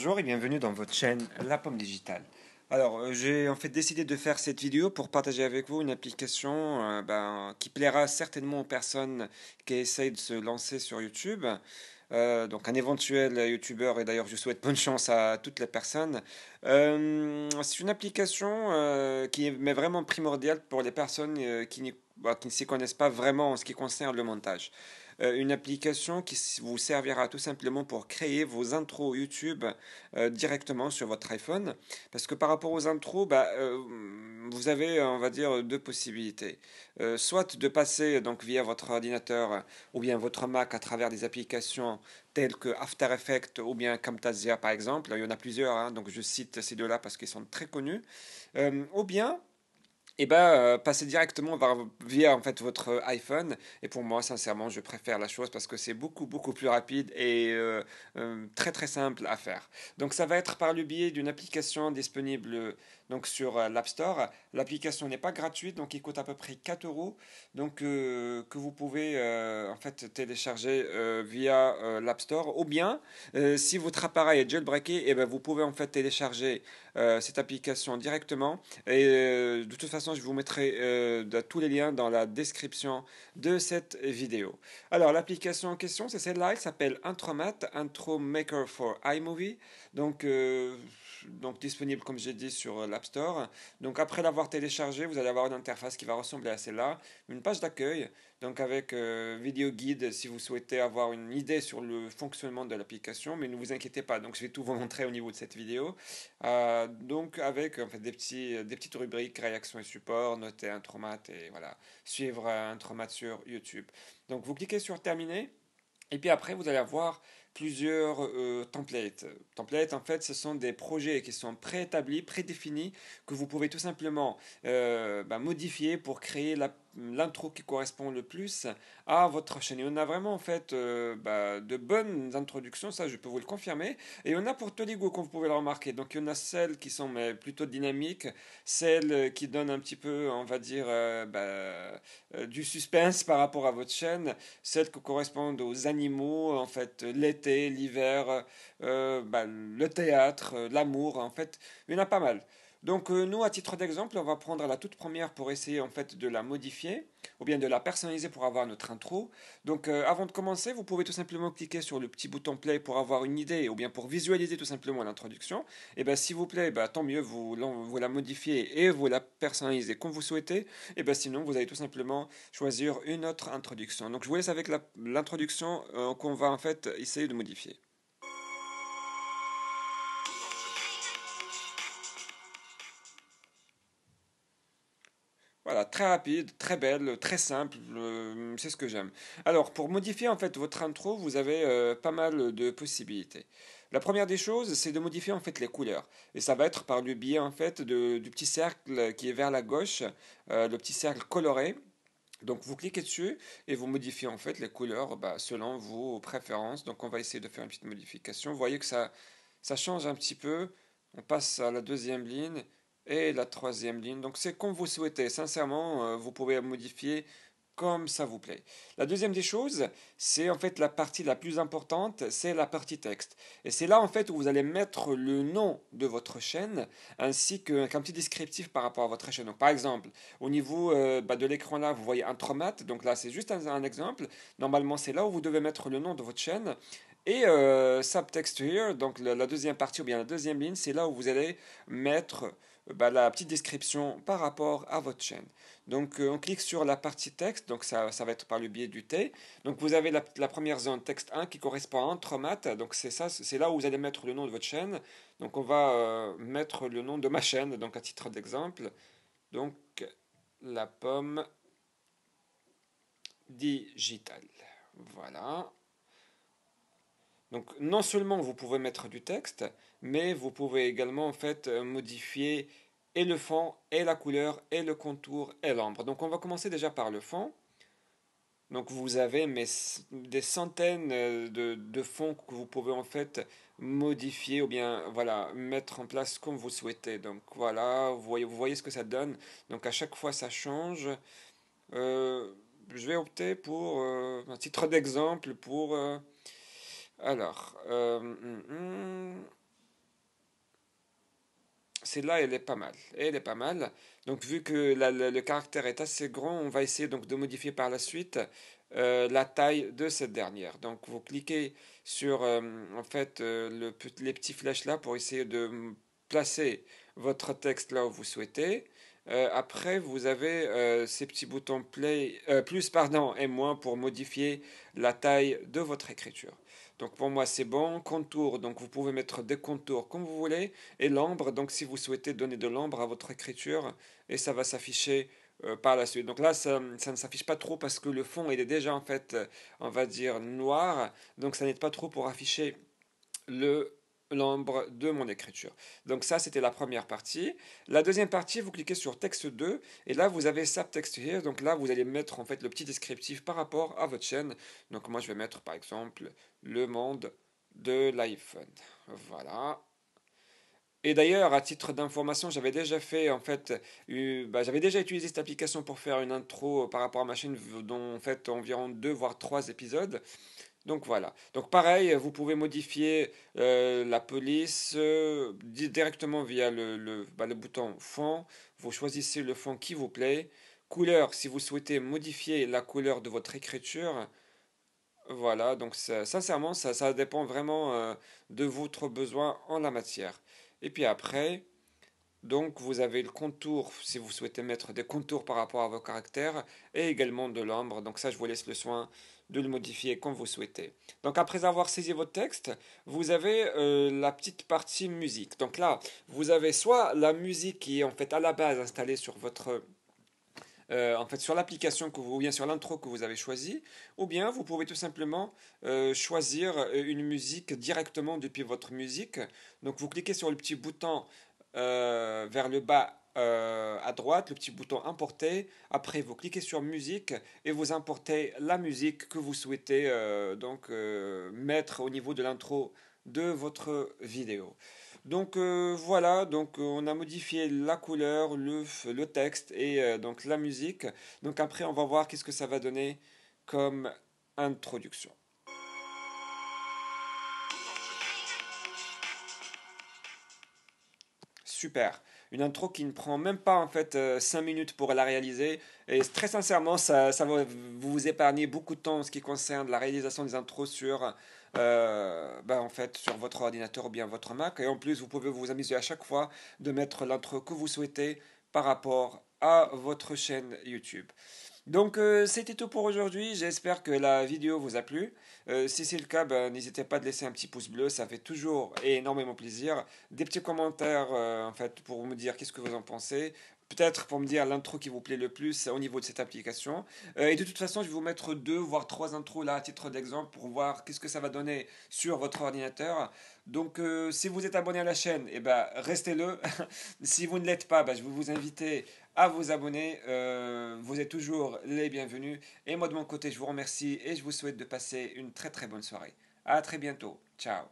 Bonjour et bienvenue dans votre chaîne La Pomme Digitale. Alors, j'ai en fait décidé de faire cette vidéo pour partager avec vous une application qui plaira certainement aux personnes qui essayent de se lancer sur YouTube. Donc, un éventuel YouTuber, et d'ailleurs, je souhaite bonne chance à toutes les personnes. C'est une application qui est mais vraiment primordiale pour les personnes qui ne s'y connaissent pas vraiment en ce qui concerne le montage. Une application qui vous servira tout simplement pour créer vos intros YouTube directement sur votre iPhone. Parce que par rapport aux intros, vous avez, on va dire, deux possibilités. Soit de passer donc via votre ordinateur ou bien votre Mac à travers des applications telles que After Effects ou bien Camtasia par exemple. Il y en a plusieurs, hein, donc je cite ces deux-là parce qu'ils sont très connus. Ou bien passer directement via en fait votre iPhone. Et pour moi, sincèrement, je préfère la chose parce que c'est beaucoup plus rapide et très très simple à faire. Donc ça va être par le biais d'une application disponible donc sur l'App Store. L'application n'est pas gratuite, donc il coûte à peu près 4 euros. Donc que vous pouvez en fait télécharger via l'App Store. Ou bien, si votre appareil est jailbreaké, et ben, vous pouvez en fait télécharger cette application directement. Et de toute façon, je vous mettrai tous les liens dans la description de cette vidéo. Alors, l'application en question, c'est celle-là. Elle s'appelle Intromat, Intro Maker for iMovie. Donc, donc disponible, comme j'ai dit, sur l'App Store. Donc, après l'avoir téléchargé, vous allez avoir une interface qui va ressembler à celle-là. Une page d'accueil, donc avec vidéo guide si vous souhaitez avoir une idée sur le fonctionnement de l'application. Mais ne vous inquiétez pas, donc je vais tout vous montrer au niveau de cette vidéo. Donc avec en fait, des petites rubriques, réactions et support, noter un traumat et voilà, suivre un traumat sur YouTube. Donc vous cliquez sur terminer. Et puis après, vous allez avoir plusieurs templates. Templates, en fait, ce sont des projets qui sont préétablis, prédéfinis, que vous pouvez tout simplement modifier pour créer l'intro qui correspond le plus à votre chaîne. Et on a vraiment en fait de bonnes introductions, ça je peux vous le confirmer. Et on a pour tous les goûts, comme vous pouvez le remarquer. Donc il y en a celles qui sont plutôt dynamiques, celles qui donnent un petit peu, on va dire, du suspense par rapport à votre chaîne, celles qui correspondent aux animaux, en fait, l'été, l'hiver, le théâtre, l'amour, en fait, il y en a pas mal. Donc nous, à titre d'exemple, on va prendre la toute première pour essayer en fait de la modifier ou bien de la personnaliser pour avoir notre intro. Donc avant de commencer, vous pouvez tout simplement cliquer sur le petit bouton play pour avoir une idée ou bien pour visualiser tout simplement l'introduction. Et bien s'il vous plaît, tant mieux, vous la modifiez et vous la personnalisez comme vous souhaitez. Et bien sinon, vous allez tout simplement choisir une autre introduction. Donc je vous laisse avec l'introduction qu'on va en fait essayer de modifier. Voilà, très rapide, très belle, très simple, c'est ce que j'aime. Alors, pour modifier en fait votre intro, vous avez pas mal de possibilités. La première des choses, c'est de modifier en fait les couleurs. Et ça va être par le biais en fait du petit cercle qui est vers la gauche, le petit cercle coloré. Donc vous cliquez dessus et vous modifiez en fait les couleurs selon vos préférences. Donc on va essayer de faire une petite modification. Vous voyez que ça change un petit peu. On passe à la deuxième ligne et la troisième ligne. Donc c'est comme vous souhaitez. Sincèrement, vous pouvez modifier comme ça vous plaît. La deuxième des choses, c'est en fait la partie la plus importante, c'est la partie texte. Et c'est là en fait où vous allez mettre le nom de votre chaîne ainsi qu'un petit descriptif par rapport à votre chaîne. Donc par exemple, au niveau de l'écran là, vous voyez un traumat. Donc là, c'est juste un exemple. Normalement, c'est là où vous devez mettre le nom de votre chaîne. Et subtext here, donc la deuxième partie ou bien la deuxième ligne, c'est là où vous allez mettre la petite description par rapport à votre chaîne. Donc on clique sur la partie texte, donc ça va être par le biais du T. Donc vous avez la première zone texte 1 qui correspond à un traumat, donc c'est ça, c'est là où vous allez mettre le nom de votre chaîne. Donc on va mettre le nom de ma chaîne, donc à titre d'exemple. Donc la pomme digitale. Voilà. Donc non seulement vous pouvez mettre du texte, mais vous pouvez également en fait modifier et le fond, et la couleur, et le contour, et l'ombre. Donc on va commencer déjà par le fond. Donc vous avez des centaines de fonds que vous pouvez en fait modifier ou bien voilà mettre en place comme vous souhaitez. Donc voilà, vous voyez ce que ça donne. Donc à chaque fois ça change. Euh, je vais opter pour un titre d'exemple pour alors. celle-là, elle est pas mal. Elle est pas mal. Donc, vu que le caractère est assez grand, on va essayer donc de modifier par la suite la taille de cette dernière. Donc, vous cliquez sur en fait les petits flèches là pour essayer de placer votre texte là où vous souhaitez. Après, vous avez ces petits boutons plus pardon, et moins pour modifier la taille de votre écriture. Donc pour moi c'est bon. Contour, donc vous pouvez mettre des contours comme vous voulez. Et l'ombre, donc si vous souhaitez donner de l'ombre à votre écriture, et ça va s'afficher par la suite. Donc là ça ne s'affiche pas trop parce que le fond il est déjà en fait, on va dire noir. Donc ça n'aide pas trop pour afficher le l'ombre de mon écriture. Donc ça, c'était la première partie. La deuxième partie, vous cliquez sur texte 2 et là, vous avez subtext here. Donc là, vous allez mettre en fait le petit descriptif par rapport à votre chaîne. Donc moi, je vais mettre par exemple le monde de l'iPhone. Voilà. Et d'ailleurs, à titre d'information, j'avais déjà fait en fait, j'avais déjà utilisé cette application pour faire une intro par rapport à ma chaîne, dont en fait environ 2 voire 3 épisodes. Donc voilà. Donc pareil, vous pouvez modifier la police directement via le bouton fond. Vous choisissez le fond qui vous plaît. Couleur, si vous souhaitez modifier la couleur de votre écriture. Voilà, donc sincèrement, ça dépend vraiment de votre besoin en la matière. Et puis après, donc vous avez le contour si vous souhaitez mettre des contours par rapport à vos caractères et également de l'ombre. Donc ça, je vous laisse le soin de le modifier comme vous souhaitez. Donc après avoir saisi votre texte, vous avez la petite partie musique. Donc là, vous avez soit la musique qui est en fait à la base installée sur votre en fait sur l'application ou bien sur l'intro que vous avez choisi, ou bien vous pouvez tout simplement choisir une musique directement depuis votre musique. Donc vous cliquez sur le petit bouton vers le bas à droite, le petit bouton importer. Après, vous cliquez sur musique et vous importez la musique que vous souhaitez mettre au niveau de l'intro de votre vidéo. Donc voilà, donc on a modifié la couleur, le texte et donc la musique. Donc après, on va voir qu'est-ce que ça va donner comme introduction. Super. Une intro qui ne prend même pas en fait 5 minutes pour la réaliser. Et très sincèrement, ça va vous épargner beaucoup de temps en ce qui concerne la réalisation des intros sur, en fait, sur votre ordinateur ou bien votre Mac. Et en plus, vous pouvez vous amuser à chaque fois de mettre l'intro que vous souhaitez par rapport à votre chaîne YouTube. Donc c'était tout pour aujourd'hui, j'espère que la vidéo vous a plu. Si c'est le cas, n'hésitez pas à laisser un petit pouce bleu, ça fait toujours énormément plaisir. Des petits commentaires en fait pour me dire qu'est-ce que vous en pensez. Peut-être pour me dire l'intro qui vous plaît le plus au niveau de cette application. Et de toute façon, je vais vous mettre 2 voire 3 intros là à titre d'exemple pour voir qu'est-ce que ça va donner sur votre ordinateur. Donc si vous êtes abonné à la chaîne, restez-le. Si vous ne l'êtes pas, je vais vous inviter à vous abonner. Vous êtes toujours les bienvenus. Et moi de mon côté, je vous remercie et je vous souhaite de passer une très très bonne soirée. À très bientôt. Ciao.